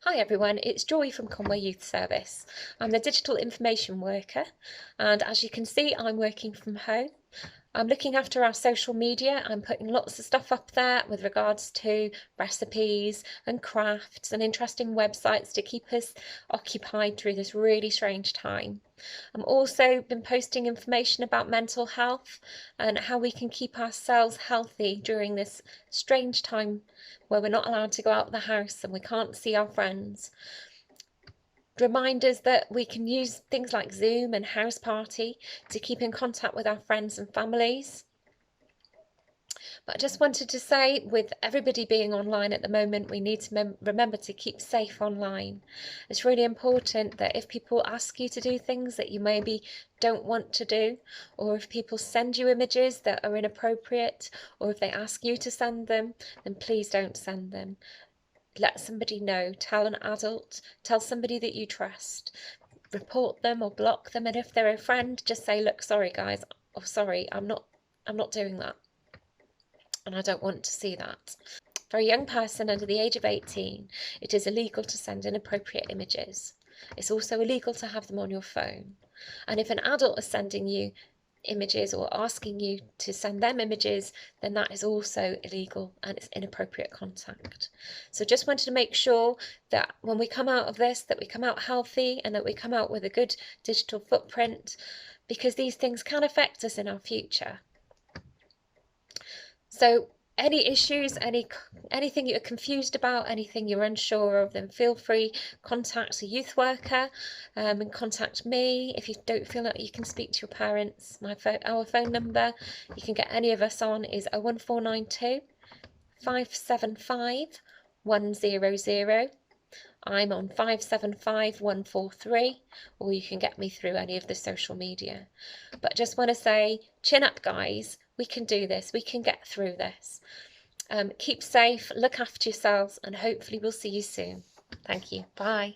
Hi everyone, it's Joy from Conwy Youth Service. I'm the digital information worker, and as you can see, I'm working from home. I'm looking after our social media. I'm putting lots of stuff up there with regards to recipes and crafts and interesting websites to keep us occupied through this really strange time. I'm also been posting information about mental health and how we can keep ourselves healthy during this strange time where we're not allowed to go out of the house and we can't see our friends. Reminders that we can use things like Zoom and House Party to keep in contact with our friends and families. But I just wanted to say, with everybody being online at the moment, we need to remember to keep safe online. It's really important that if people ask you to do things that you maybe don't want to do, or if people send you images that are inappropriate, or if they ask you to send them, then please don't send them. Let somebody know, tell an adult, tell somebody that you trust, report them or block them, and if they're a friend, just say, look, sorry guys, or sorry, I'm not doing that, and I don't want to see that. For a young person under the age of 18, it is illegal to send inappropriate images. It's also illegal to have them on your phone. And if an adult is sending you images or asking you to send them images, then that is also illegal and it's inappropriate contact. So just wanted to make sure that when we come out of this, that we come out healthy and that we come out with a good digital footprint, because these things can affect us in our future. So any issues, anything you're confused about, anything you're unsure of, then feel free, contact a youth worker and contact me. If you don't feel like you can speak to your parents, our phone number you can get any of us on is 01492 575 100. I'm on 575 143, or you can get me through any of the social media. But just want to say, chin up guys, we can do this, we can get through this. Keep safe, look after yourselves, and hopefully we'll see you soon. Thank you, bye.